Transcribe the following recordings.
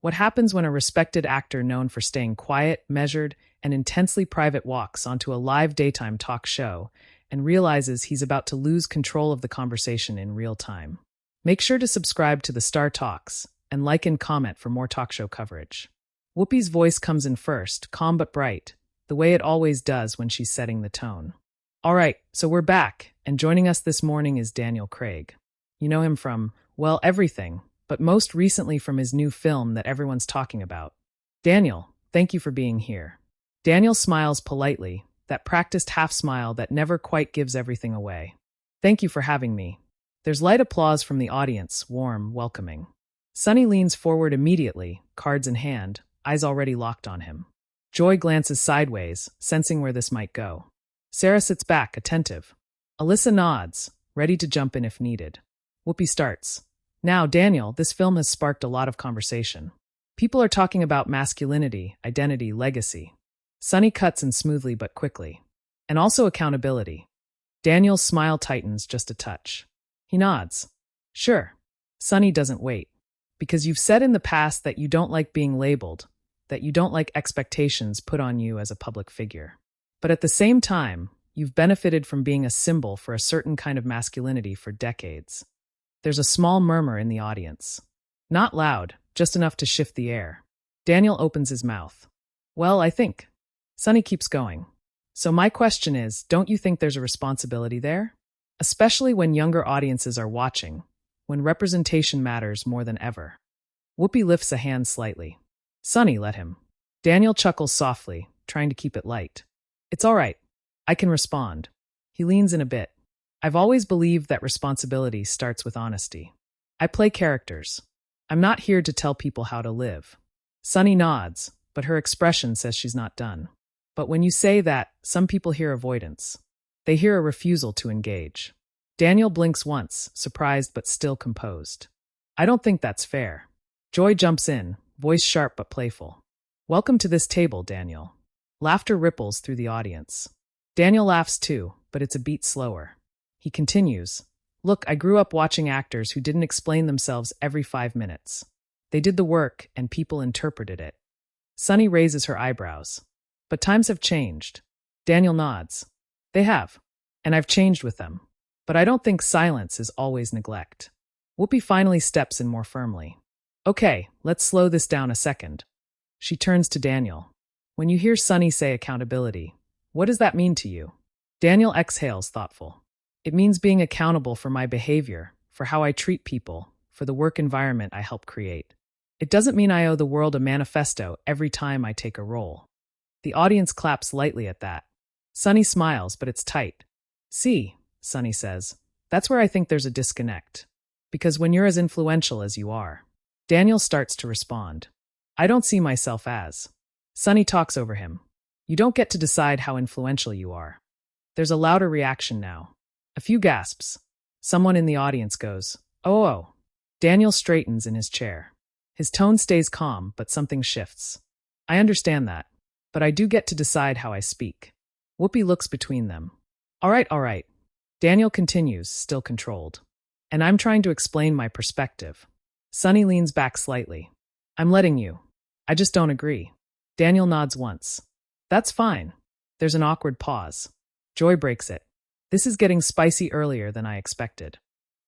What happens when a respected actor known for staying quiet, measured, and intensely private walks onto a live daytime talk show and realizes he's about to lose control of the conversation in real time? Make sure to subscribe to the Star Talks and like and comment for more talk show coverage. Whoopi's voice comes in first, calm but bright, the way it always does when she's setting the tone. All right, so we're back, and joining us this morning is Daniel Craig. You know him from, well, everything, but most recently from his new film that everyone's talking about. Daniel, thank you for being here. Daniel smiles politely, that practiced half smile that never quite gives everything away. Thank you for having me. There's light applause from the audience, warm, welcoming. Sunny leans forward immediately, cards in hand, eyes already locked on him. Joy glances sideways, sensing where this might go. Sarah sits back, attentive. Alyssa nods, ready to jump in if needed. Whoopi starts. Now, Daniel, this film has sparked a lot of conversation. People are talking about masculinity, identity, legacy. Sunny cuts in smoothly but quickly. And also accountability. Daniel's smile tightens just a touch. He nods. Sure. Sunny doesn't wait. Because you've said in the past that you don't like being labeled, that you don't like expectations put on you as a public figure. But at the same time, you've benefited from being a symbol for a certain kind of masculinity for decades. There's a small murmur in the audience. Not loud, just enough to shift the air. Daniel opens his mouth. Well, I think. Sunny keeps going. So my question is, don't you think there's a responsibility there? Especially when younger audiences are watching, when representation matters more than ever. Whoopi lifts a hand slightly. Sunny, let him. Daniel chuckles softly, trying to keep it light. It's all right. I can respond. He leans in a bit. I've always believed that responsibility starts with honesty. I play characters. I'm not here to tell people how to live. Sunny nods, but her expression says she's not done. But when you say that, some people hear avoidance. They hear a refusal to engage. Daniel blinks once, surprised but still composed. I don't think that's fair. Joy jumps in, voice sharp but playful. Welcome to this table, Daniel. Laughter ripples through the audience. Daniel laughs too, but it's a beat slower. He continues, Look, I grew up watching actors who didn't explain themselves every 5 minutes. They did the work, and people interpreted it. Sunny raises her eyebrows. But times have changed. Daniel nods. They have. And I've changed with them. But I don't think silence is always neglect. Whoopi finally steps in more firmly. Okay, let's slow this down a second. She turns to Daniel. When you hear Sunny say accountability, what does that mean to you? Daniel exhales, thoughtful. It means being accountable for my behavior, for how I treat people, for the work environment I help create. It doesn't mean I owe the world a manifesto every time I take a role. The audience claps lightly at that. Sunny smiles, but it's tight. See, Sunny says, that's where I think there's a disconnect. Because when you're as influential as you are, Daniel starts to respond. I don't see myself as. Sunny talks over him. You don't get to decide how influential you are. There's a louder reaction now. A few gasps. Someone in the audience goes, oh. Daniel straightens in his chair. His tone stays calm, but something shifts. I understand that, but I do get to decide how I speak. Whoopi looks between them. All right. Daniel continues, still controlled. And I'm trying to explain my perspective. Sunny leans back slightly. I'm letting you. I just don't agree. Daniel nods once. That's fine. There's an awkward pause. Joy breaks it. This is getting spicy earlier than I expected.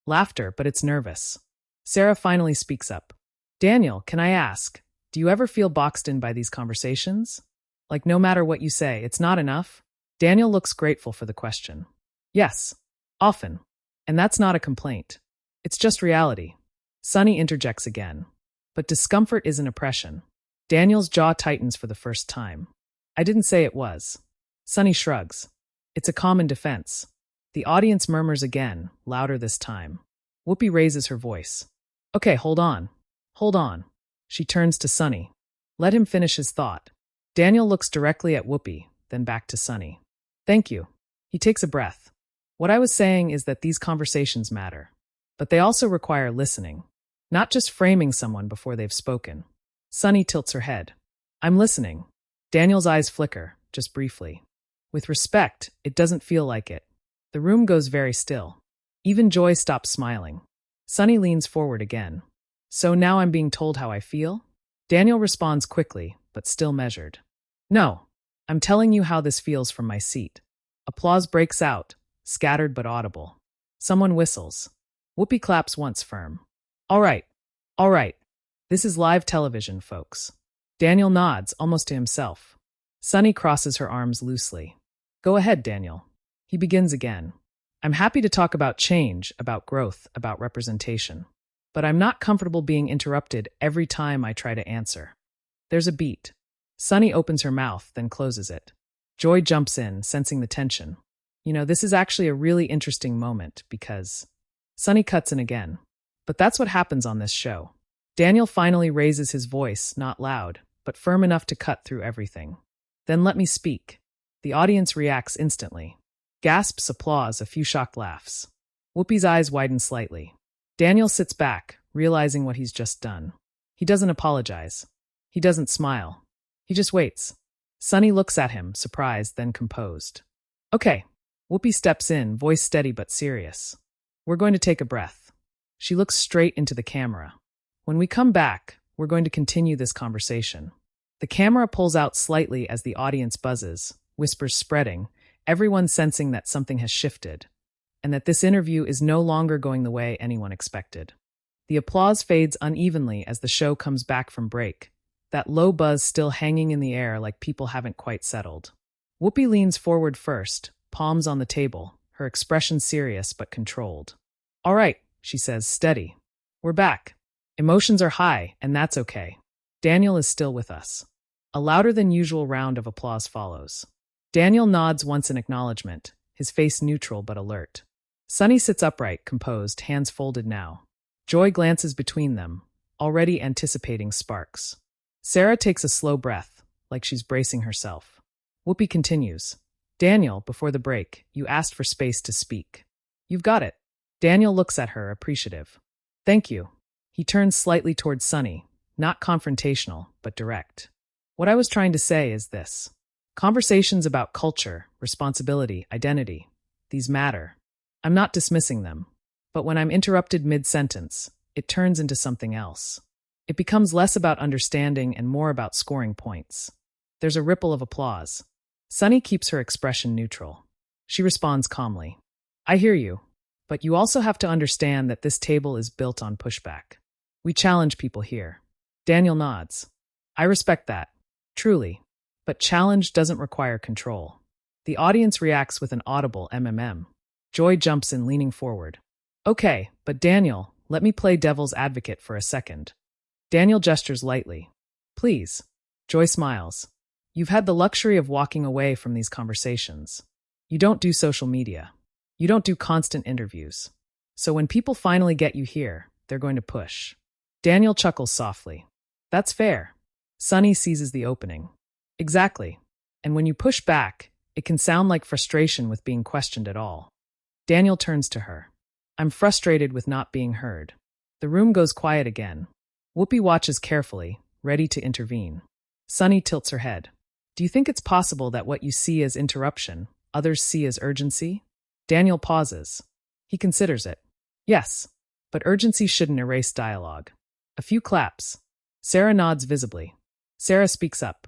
Laughter, but it's nervous. Sarah finally speaks up. Daniel, can I ask, do you ever feel boxed in by these conversations? Like no matter what you say, it's not enough? Daniel looks grateful for the question. Yes, often. And that's not a complaint. It's just reality. Sunny interjects again. But discomfort isn't oppression. Daniel's jaw tightens for the first time. I didn't say it was. Sunny shrugs. It's a common defense. The audience murmurs again, louder this time. Whoopi raises her voice. Okay, hold on. She turns to Sunny. Let him finish his thought. Daniel looks directly at Whoopi, then back to Sunny. Thank you. He takes a breath. What I was saying is that these conversations matter. But they also require listening. Not just framing someone before they've spoken. Sunny tilts her head. I'm listening. Daniel's eyes flicker, just briefly. With respect, it doesn't feel like it. The room goes very still. Even Joy stops smiling. Sunny leans forward again. So now I'm being told how I feel? Daniel responds quickly, but still measured. No, I'm telling you how this feels from my seat. Applause breaks out, scattered but audible. Someone whistles. Whoopi claps once firm. All right, all right. This is live television, folks. Daniel nods, almost to himself. Sunny crosses her arms loosely. Go ahead, Daniel. He begins again. I'm happy to talk about change, about growth, about representation. But I'm not comfortable being interrupted every time I try to answer. There's a beat. Sunny opens her mouth, then closes it. Joy jumps in, sensing the tension. This is actually a really interesting moment because... Sunny cuts in again. But that's what happens on this show. Daniel finally raises his voice, not loud, but firm enough to cut through everything. Then let me speak. The audience reacts instantly. Gasps, applause, a few shocked laughs. Whoopi's eyes widen slightly. Daniel sits back, realizing what he's just done. He doesn't apologize. He doesn't smile. He just waits. Sunny looks at him, surprised, then composed. Okay. Whoopi steps in, voice steady but serious. We're going to take a breath. She looks straight into the camera. When we come back, we're going to continue this conversation. The camera pulls out slightly as the audience buzzes, whispers spreading, everyone sensing that something has shifted, and that this interview is no longer going the way anyone expected. The applause fades unevenly as the show comes back from break, that low buzz still hanging in the air like people haven't quite settled. Whoopi leans forward first, palms on the table, her expression serious but controlled. All right, she says, steady. We're back. Emotions are high, and that's okay. Daniel is still with us. A louder than usual round of applause follows. Daniel nods once in acknowledgement, his face neutral but alert. Sunny sits upright, composed, hands folded now. Joy glances between them, already anticipating sparks. Sarah takes a slow breath, like she's bracing herself. Whoopi continues. Daniel, before the break, you asked for space to speak. You've got it. Daniel looks at her, appreciative. Thank you. He turns slightly towards Sunny, not confrontational, but direct. What I was trying to say is this. Conversations about culture, responsibility, identity, these matter. I'm not dismissing them. But when I'm interrupted mid-sentence, it turns into something else. It becomes less about understanding and more about scoring points. There's a ripple of applause. Sunny keeps her expression neutral. She responds calmly. I hear you, but you also have to understand that this table is built on pushback. We challenge people here. Daniel nods. I respect that. Truly. But challenge doesn't require control. The audience reacts with an audible MMM. Joy jumps in, leaning forward. Okay, but Daniel, let me play devil's advocate for a second. Daniel gestures lightly. Please. Joy smiles. You've had the luxury of walking away from these conversations. You don't do social media. You don't do constant interviews. So when people finally get you here, they're going to push. Daniel chuckles softly. That's fair. Sunny seizes the opening. Exactly. And when you push back, it can sound like frustration with being questioned at all. Daniel turns to her. I'm frustrated with not being heard. The room goes quiet again. Whoopi watches carefully, ready to intervene. Sunny tilts her head. Do you think it's possible that what you see as interruption, others see as urgency? Daniel pauses. He considers it. Yes, but urgency shouldn't erase dialogue. A few claps. Sarah nods visibly. Sarah speaks up.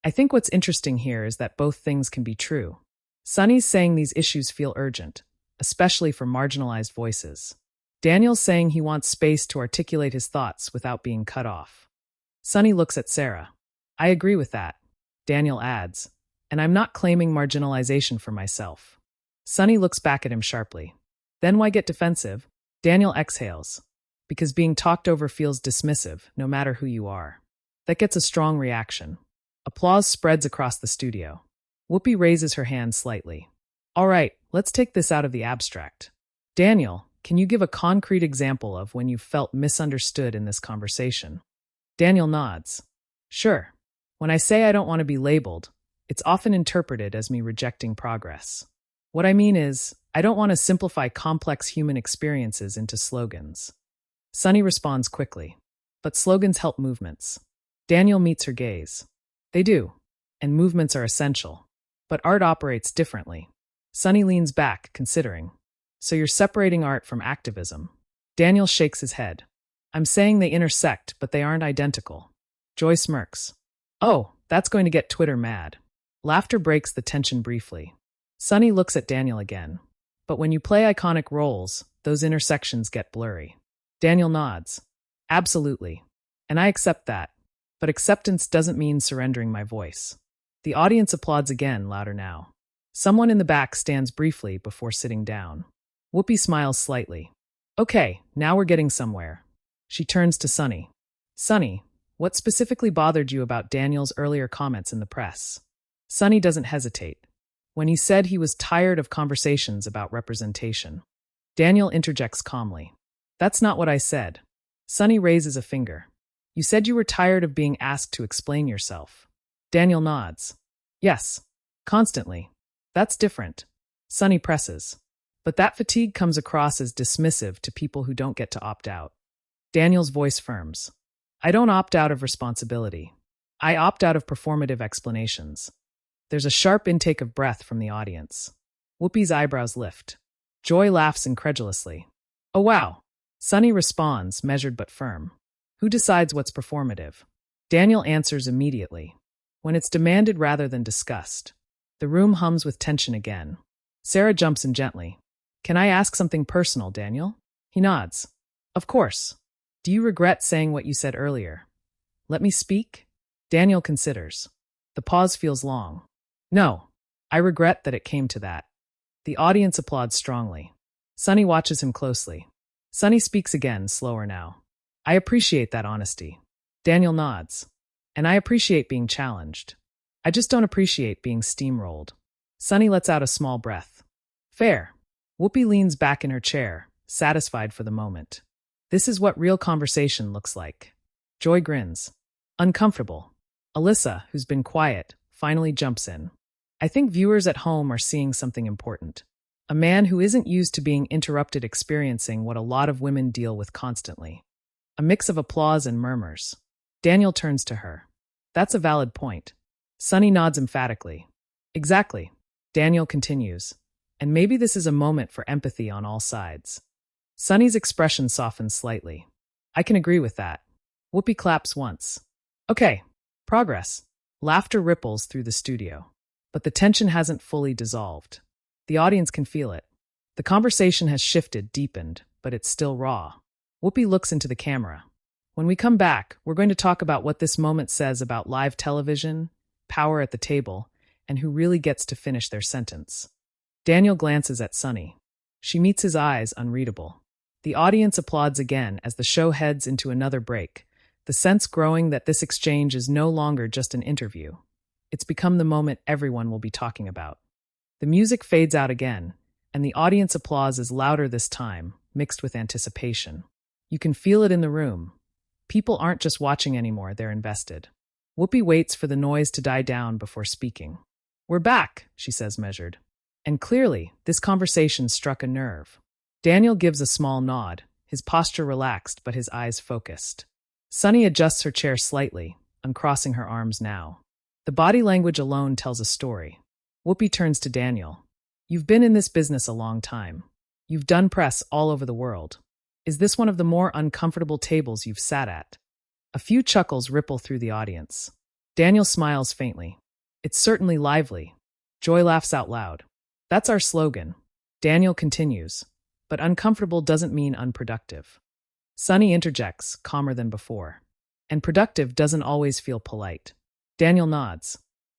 I think what's interesting here is that both things can be true. Sunny's saying these issues feel urgent, especially for marginalized voices. Daniel's saying he wants space to articulate his thoughts without being cut off. Sunny looks at Sarah. I agree with that. Daniel adds, and I'm not claiming marginalization for myself. Sunny looks back at him sharply. Then why get defensive? Daniel exhales. Because being talked over feels dismissive, no matter who you are. That gets a strong reaction. Applause spreads across the studio. Whoopi raises her hand slightly. All right, let's take this out of the abstract. Daniel, can you give a concrete example of when you felt misunderstood in this conversation? Daniel nods. Sure. When I say I don't want to be labeled, it's often interpreted as me rejecting progress. What I mean is, I don't want to simplify complex human experiences into slogans. Sunny responds quickly. But slogans help movements. Daniel meets her gaze. They do, and movements are essential. But art operates differently. Sunny leans back, considering. So you're separating art from activism. Daniel shakes his head. I'm saying they intersect, but they aren't identical. Joy smirks. Oh, that's going to get Twitter mad. Laughter breaks the tension briefly. Sunny looks at Daniel again. But when you play iconic roles, those intersections get blurry. Daniel nods. Absolutely. And I accept that. But acceptance doesn't mean surrendering my voice. The audience applauds again, louder now. Someone in the back stands briefly before sitting down. Whoopi smiles slightly. Okay, now we're getting somewhere. She turns to Sunny. Sunny, what specifically bothered you about Daniel's earlier comments in the press? Sunny doesn't hesitate. When he said he was tired of conversations about representation. Daniel interjects calmly. That's not what I said. Sunny raises a finger. You said you were tired of being asked to explain yourself. Daniel nods. Yes. Constantly. That's different. Sunny presses. But that fatigue comes across as dismissive to people who don't get to opt out. Daniel's voice firms. I don't opt out of responsibility. I opt out of performative explanations. There's a sharp intake of breath from the audience. Whoopi's eyebrows lift. Joy laughs incredulously. Oh wow. Sunny responds, measured but firm. Who decides what's performative? Daniel answers immediately. When it's demanded rather than discussed. The room hums with tension again. Sarah jumps in gently. Can I ask something personal, Daniel? He nods. Of course. Do you regret saying what you said earlier? Let me speak? Daniel considers. The pause feels long. No. I regret that it came to that. The audience applauds strongly. Sunny watches him closely. Sunny speaks again, slower now. I appreciate that honesty. Daniel nods. And I appreciate being challenged. I just don't appreciate being steamrolled. Sunny lets out a small breath. Fair. Whoopi leans back in her chair, satisfied for the moment. This is what real conversation looks like. Joy grins. Uncomfortable. Alyssa, who's been quiet, finally jumps in. I think viewers at home are seeing something important. A man who isn't used to being interrupted experiencing what a lot of women deal with constantly. A mix of applause and murmurs. Daniel turns to her. That's a valid point. Sunny nods emphatically. Exactly. Daniel continues. And maybe this is a moment for empathy on all sides. Sunny's expression softens slightly. I can agree with that. Whoopi claps once. Okay. Progress. Laughter ripples through the studio. But the tension hasn't fully dissolved. The audience can feel it. The conversation has shifted, deepened, but it's still raw. Whoopi looks into the camera. When we come back, we're going to talk about what this moment says about live television, power at the table, and who really gets to finish their sentence. Daniel glances at Sunny. She meets his eyes, unreadable. The audience applauds again as the show heads into another break, the sense growing that this exchange is no longer just an interview. It's become the moment everyone will be talking about. The music fades out again, and the audience applause is louder this time, mixed with anticipation. You can feel it in the room. People aren't just watching anymore, they're invested. Whoopi waits for the noise to die down before speaking. We're back, she says measured. And clearly, this conversation struck a nerve. Daniel gives a small nod, his posture relaxed but his eyes focused. Sunny adjusts her chair slightly, uncrossing her arms now. The body language alone tells a story. Whoopi turns to Daniel. You've been in this business a long time. You've done press all over the world. Is this one of the more uncomfortable tables you've sat at? A few chuckles ripple through the audience. Daniel smiles faintly. It's certainly lively. Joy laughs out loud. That's our slogan. Daniel continues. But uncomfortable doesn't mean unproductive. Sunny interjects, calmer than before. And productive doesn't always feel polite. Daniel nods.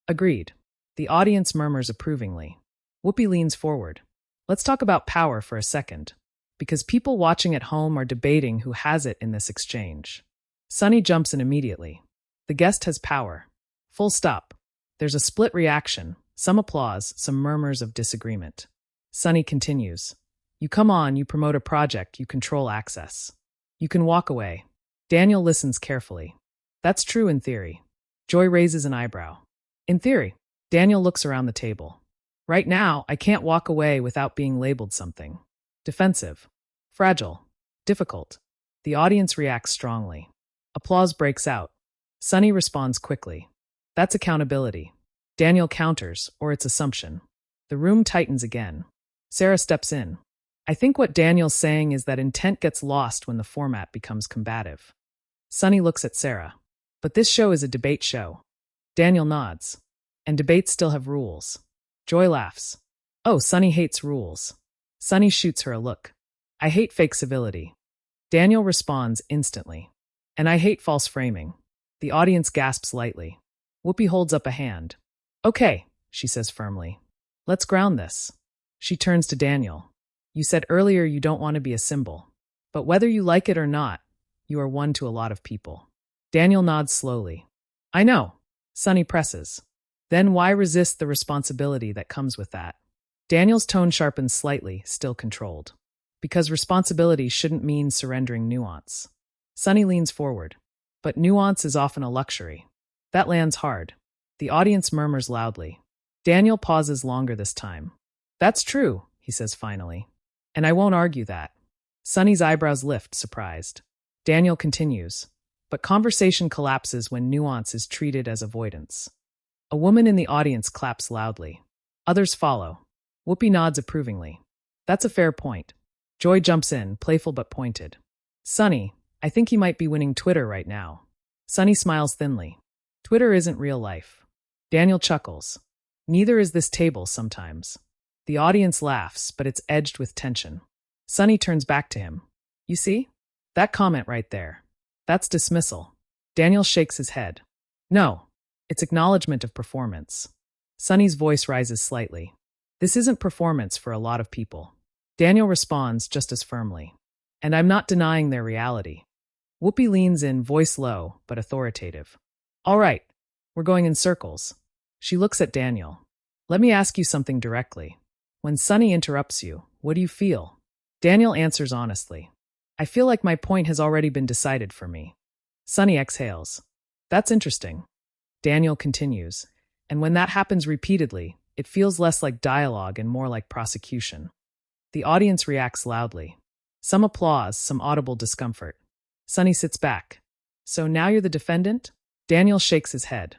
Agreed. The audience murmurs approvingly. Whoopi leans forward. Let's talk about power for a second. Because people watching at home are debating who has it in this exchange. Sunny jumps in immediately. The guest has power. Full stop. There's a split reaction, some applause, some murmurs of disagreement. Sunny continues. You come on, you promote a project, you control access. You can walk away. Daniel listens carefully. That's true in theory. Joy raises an eyebrow. In theory. Daniel looks around the table. Right now, I can't walk away without being labeled something. Defensive. Fragile. Difficult. The audience reacts strongly. Applause breaks out. Sunny responds quickly. That's accountability. Daniel counters, or it's assumption. The room tightens again. Sarah steps in. I think what Daniel's saying is that intent gets lost when the format becomes combative. Sunny looks at Sarah. But this show is a debate show. Daniel nods. And debates still have rules. Joy laughs. Oh, Sunny hates rules. Sunny shoots her a look. I hate fake civility. Daniel responds instantly. And I hate false framing. The audience gasps lightly. Whoopi holds up a hand. Okay, she says firmly. Let's ground this. She turns to Daniel. You said earlier you don't want to be a symbol. But whether you like it or not, you are one to a lot of people. Daniel nods slowly. I know. Sunny presses. Then why resist the responsibility that comes with that? Daniel's tone sharpens slightly, still controlled. Because responsibility shouldn't mean surrendering nuance. Sunny leans forward. But nuance is often a luxury. That lands hard. The audience murmurs loudly. Daniel pauses longer this time. That's true, he says finally. And I won't argue that. Sunny's eyebrows lift, surprised. Daniel continues. But conversation collapses when nuance is treated as avoidance. A woman in the audience claps loudly. Others follow. Whoopi nods approvingly. That's a fair point. Joy jumps in, playful but pointed. Sunny, I think he might be winning Twitter right now. Sunny smiles thinly. Twitter isn't real life. Daniel chuckles. Neither is this table sometimes. The audience laughs, but it's edged with tension. Sunny turns back to him. You see? That comment right there. That's dismissal. Daniel shakes his head. No, it's acknowledgement of performance. Sunny's voice rises slightly. This isn't performance for a lot of people. Daniel responds just as firmly. And I'm not denying their reality. Whoopi leans in, voice low, but authoritative. All right, we're going in circles. She looks at Daniel. Let me ask you something directly. When Sunny interrupts you, what do you feel? Daniel answers honestly. I feel like my point has already been decided for me. Sunny exhales. That's interesting. Daniel continues. And when that happens repeatedly, it feels less like dialogue and more like prosecution. The audience reacts loudly. Some applause, some audible discomfort. Sunny sits back. So now you're the defendant? Daniel shakes his head.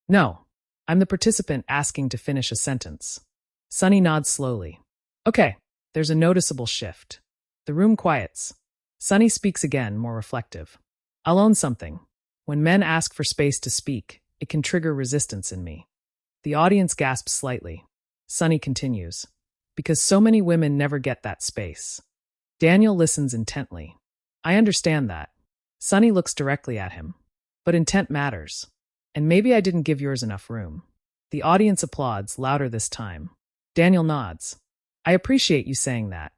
No, I'm the participant asking to finish a sentence. Sunny nods slowly. Okay, there's a noticeable shift. The room quiets. Sunny speaks again, more reflective. I'll own something. When men ask for space to speak, it can trigger resistance in me. The audience gasps slightly. Sunny continues. Because so many women never get that space. Daniel listens intently. I understand that. Sunny looks directly at him. But intent matters. And maybe I didn't give yours enough room. The audience applauds, louder this time. Daniel nods. I appreciate you saying that.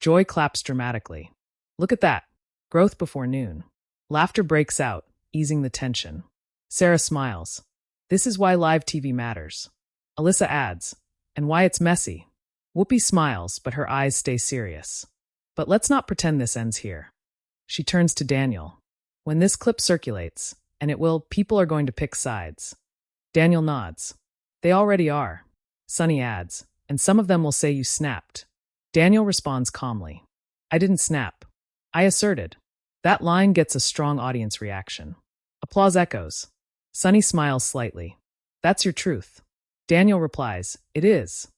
Joy claps dramatically. Look at that. Growth before noon. Laughter breaks out, easing the tension. Sarah smiles. This is why live TV matters. Alyssa adds. And why it's messy. Whoopi smiles, but her eyes stay serious. But let's not pretend this ends here. She turns to Daniel. When this clip circulates, and it will, people are going to pick sides. Daniel nods. They already are. Sunny adds. And some of them will say you snapped. Daniel responds calmly. I didn't snap. I asserted. That line gets a strong audience reaction. Applause echoes. Sunny smiles slightly. That's your truth. Daniel replies, it is.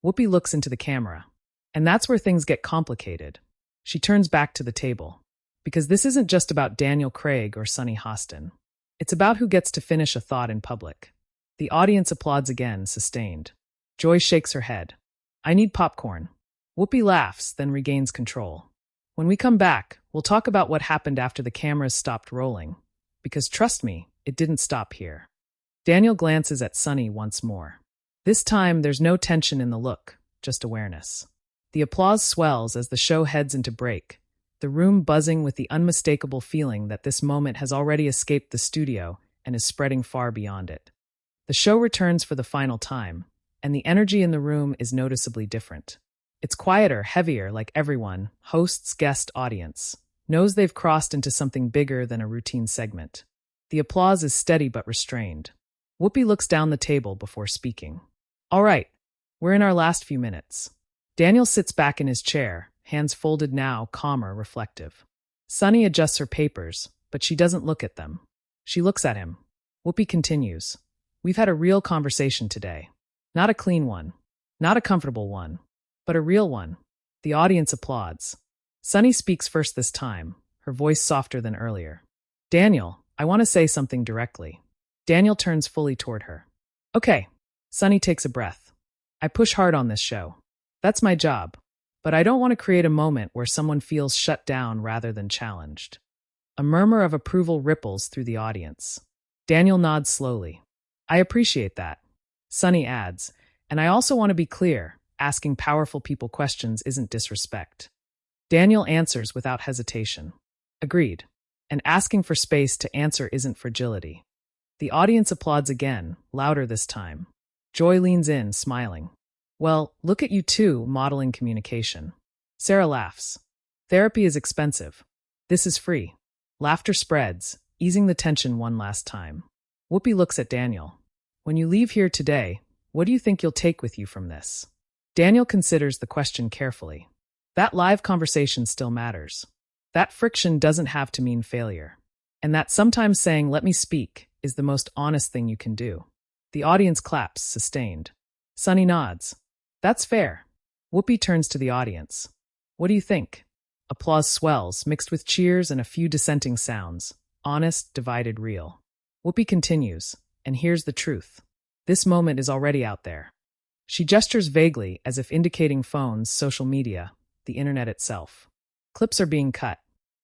Whoopi looks into the camera. And that's where things get complicated. She turns back to the table. Because this isn't just about Daniel Craig or Sunny Hostin. It's about who gets to finish a thought in public. The audience applauds again, sustained. Joy shakes her head. I need popcorn. Whoopi laughs, then regains control. When we come back, we'll talk about what happened after the cameras stopped rolling. Because trust me, it didn't stop here. Daniel glances at Sunny once more. This time, there's no tension in the look, just awareness. The applause swells as the show heads into break, the room buzzing with the unmistakable feeling that this moment has already escaped the studio and is spreading far beyond it. The show returns for the final time, and the energy in the room is noticeably different. It's quieter, heavier, like everyone, hosts, guest, audience, knows they've crossed into something bigger than a routine segment. The applause is steady but restrained. Whoopi looks down the table before speaking. All right, we're in our last few minutes. Daniel sits back in his chair, hands folded now, calmer, reflective. Sunny adjusts her papers, but she doesn't look at them. She looks at him. Whoopi continues. We've had a real conversation today. Not a clean one. Not a comfortable one. But a real one. The audience applauds. Sunny speaks first this time, her voice softer than earlier. Daniel, I want to say something directly. Daniel turns fully toward her. Okay. Sunny takes a breath. I push hard on this show. That's my job. But I don't want to create a moment where someone feels shut down rather than challenged. A murmur of approval ripples through the audience. Daniel nods slowly. I appreciate that. Sunny adds, and I also want to be clear, asking powerful people questions isn't disrespect. Daniel answers without hesitation. Agreed. And asking for space to answer isn't fragility. The audience applauds again, louder this time. Joy leans in, smiling. Well, look at you two modeling communication. Sarah laughs. Therapy is expensive. This is free. Laughter spreads, easing the tension one last time. Whoopi looks at Daniel. When you leave here today, what do you think you'll take with you from this? Daniel considers the question carefully. That live conversation still matters. That friction doesn't have to mean failure. And that sometimes saying, let me speak, is the most honest thing you can do. The audience claps, sustained. Sunny nods. That's fair. Whoopi turns to the audience. What do you think? Applause swells, mixed with cheers and a few dissenting sounds. Honest, divided, real. Whoopi continues, and here's the truth. This moment is already out there. She gestures vaguely, as if indicating phones, social media, the internet itself. Clips are being cut.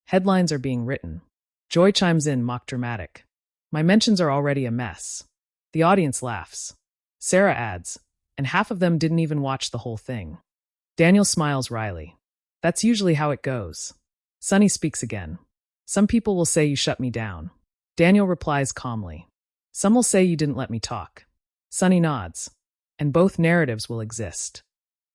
Headlines are being written. Joy chimes in, mock dramatic. My mentions are already a mess. The audience laughs. Sarah adds, and half of them didn't even watch the whole thing. Daniel smiles wryly. That's usually how it goes. Sunny speaks again. Some people will say you shut me down. Daniel replies calmly. Some will say you didn't let me talk. Sunny nods. And both narratives will exist.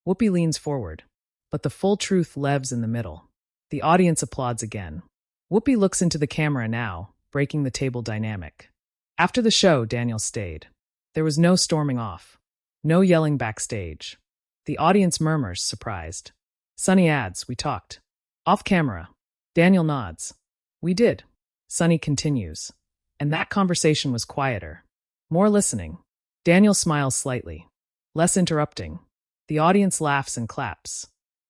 Whoopi leans forward. But the full truth lives in the middle. The audience applauds again. Whoopi looks into the camera now, breaking the table dynamic. After the show, Daniel stayed. There was no storming off. No yelling backstage. The audience murmurs, surprised. Sunny adds, we talked. Off camera. Daniel nods. We did. Sunny continues. And that conversation was quieter. More listening. Daniel smiles slightly. Less interrupting. The audience laughs and claps.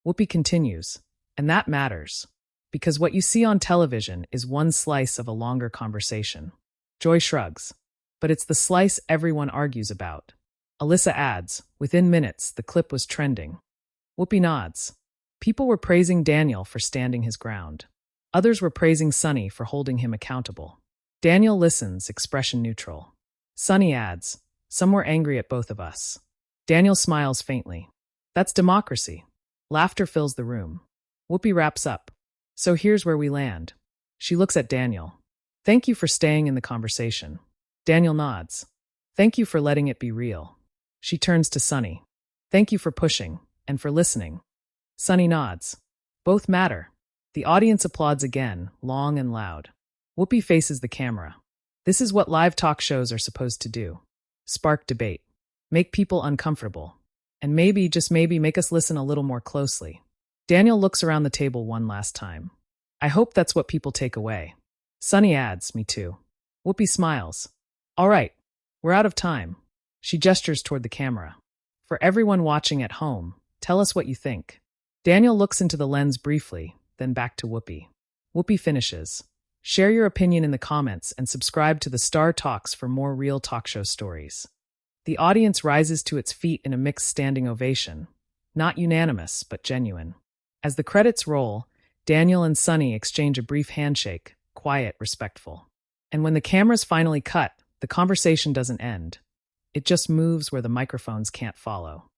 Whoopi continues. And that matters. Because what you see on television is one slice of a longer conversation. Joy shrugs. But it's the slice everyone argues about. Alyssa adds, within minutes, the clip was trending. Whoopi nods. People were praising Daniel for standing his ground. Others were praising Sunny for holding him accountable. Daniel listens, expression neutral. Sunny adds, some were angry at both of us. Daniel smiles faintly. That's democracy. Laughter fills the room. Whoopi wraps up. So here's where we land. She looks at Daniel. Thank you for staying in the conversation. Daniel nods. Thank you for letting it be real. She turns to Sunny. Thank you for pushing, and for listening. Sunny nods. Both matter. The audience applauds again, long and loud. Whoopi faces the camera. This is what live talk shows are supposed to do. Spark debate. Make people uncomfortable. And maybe, just maybe, make us listen a little more closely. Daniel looks around the table one last time. I hope that's what people take away. Sunny adds, me too. Whoopi smiles. All right, we're out of time. She gestures toward the camera. For everyone watching at home, tell us what you think. Daniel looks into the lens briefly, then back to Whoopi. Whoopi finishes. Share your opinion in the comments and subscribe to the Star Talks for more real talk show stories. The audience rises to its feet in a mixed standing ovation. Not unanimous, but genuine. As the credits roll, Daniel and Sunny exchange a brief handshake, quiet, respectful. And when the cameras finally cut, the conversation doesn't end. It just moves where the microphones can't follow.